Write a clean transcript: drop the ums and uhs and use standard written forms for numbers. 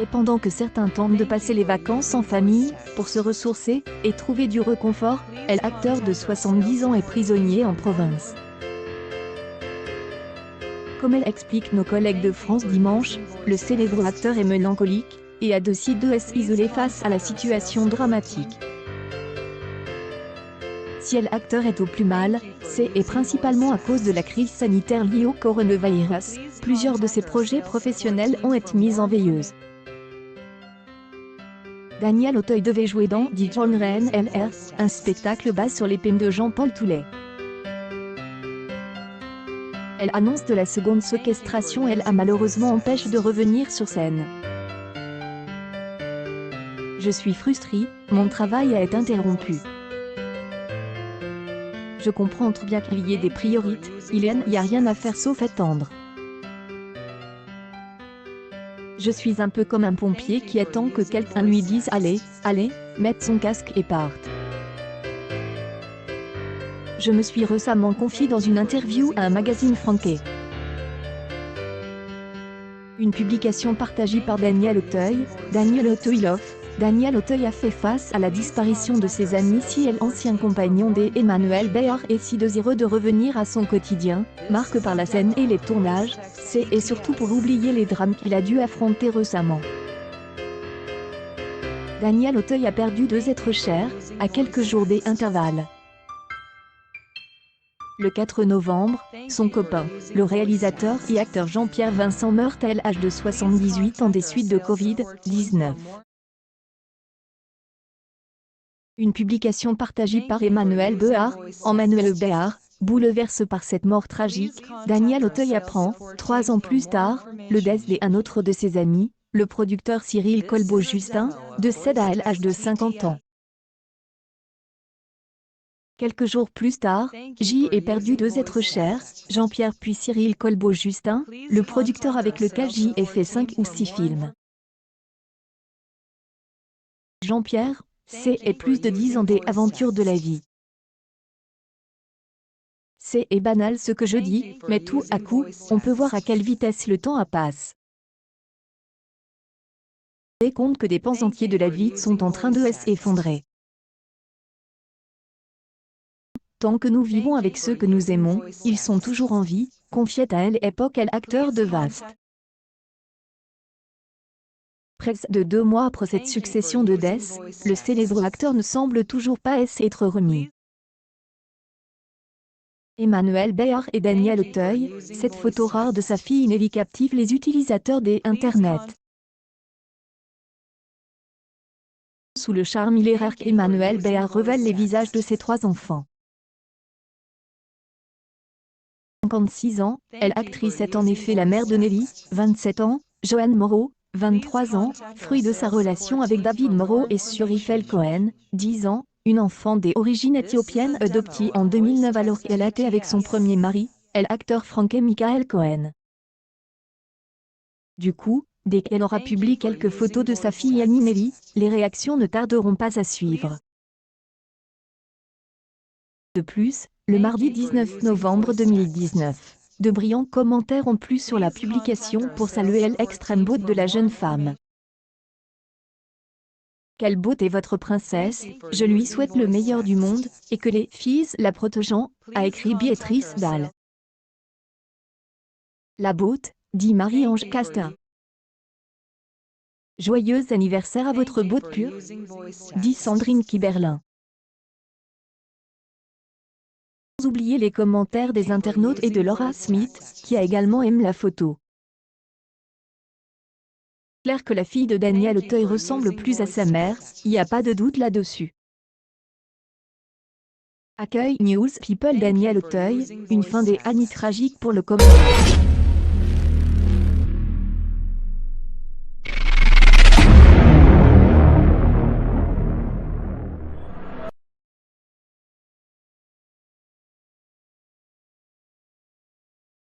Et pendant que certains tentent de passer les vacances en famille, pour se ressourcer, et trouver du réconfort, elle, acteur de 70 ans, est prisonnier en province. Comme elle explique nos collègues de France Dimanche, le célèbre acteur est mélancolique, et a aussi de isolé face à la situation dramatique. Si elle, acteur, est au plus mal, c'est et principalement à cause de la crise sanitaire liée au coronavirus. Plusieurs de ses projets professionnels ont été mis en veilleuse. Daniel Auteuil devait jouer dans Die Jongeren LR, un spectacle basé sur les peines de Jean-Paul Toulet. Elle annonce de la seconde séquestration. Elle a malheureusement empêché de revenir sur scène. Je suis frustrée, mon travail a été interrompu. Je comprends très bien qu'il y ait des priorités, il n'y a rien à faire sauf attendre. Je suis un peu comme un pompier qui attend que quelqu'un lui dise « Allez, allez, mette son casque et parte ». Je me suis récemment confiée dans une interview à un magazine français. Une publication partagée par Daniel Auteuil, Daniel Auteuil Love. Daniel Auteuil a fait face à la disparition de ses amis si elle, ancien compagnon d'Emmanuel Béard, est si désireux de revenir à son quotidien, marqué par la scène et les tournages, c'est et surtout pour oublier les drames qu'il a dû affronter récemment. Daniel Auteuil a perdu 2 êtres chers, à quelques jours d'intervalle. Le 4 novembre, son copain, le réalisateur et acteur Jean-Pierre Vincent meurt à l'âge de 78 ans des suites de Covid-19. Une publication partagée par Emmanuel Béard, Emmanuel Béard, bouleversé par cette mort tragique, Daniel Auteuil apprend, 3 ans plus tard, le décès d'un autre de ses amis, le producteur Cyril Colbeau-Justin, décède à l'âge de 50 ans. Quelques jours plus tard, J est perdu 2 êtres chers, Jean-Pierre puis Cyril Colbeau-Justin, le producteur avec lequel J a fait 5 ou 6 films. Jean-Pierre, c'est et plus de 10 ans des aventures de la vie. C'est et banal ce que je dis, mais tout à coup, on peut voir à quelle vitesse le temps passe. Et compte que des pans entiers de la vie sont en train de s'effondrer. Tant que nous vivons avec ceux que nous aimons, ils sont toujours en vie, confiait à elle époque elle acteur de Vaste. Presque de 2 mois après cette succession de décès, le célèbre acteur ne semble toujours pas être remis. Emmanuel Béard et Daniel Auteuil, cette photo rare de sa fille inédite captive les utilisateurs des Internet. Sous le charme hilaire qu'Emmanuel Béard révèle les visages de ses 3 enfants. 56 ans, elle actrice est en effet la mère de Nelly, 27 ans, Joanne Moreau, 23 ans, fruit de sa relation avec David Moreau et Surifel Cohen, 10 ans, une enfant d'origine éthiopienne adoptée en 2009 alors qu'elle était avec son premier mari, l'acteur Franké Michael Cohen. Du coup, dès qu'elle aura publié quelques photos de sa fille Annie Nelly, les réactions ne tarderont pas à suivre. De plus, le mardi 19 novembre 2019, de brillants commentaires ont plu sur la publication pour saluer l'extrême beauté de la jeune femme. Quelle beauté est votre princesse, je lui souhaite le meilleur du monde, et que les filles la protégeant, a écrit Béatrice Dalle. La beauté, dit Marie-Ange Castin. Joyeux anniversaire à votre beauté pure, dit Sandrine Kiberlin. Sans oublier les commentaires des internautes et de Laura Smith, qui a également aimé la photo. Clair que la fille de Daniel Auteuil ressemble plus à sa mère, il n'y a pas de doute là-dessus. Accueil News People Daniel Auteuil, une fin des années tragiques pour le comédien.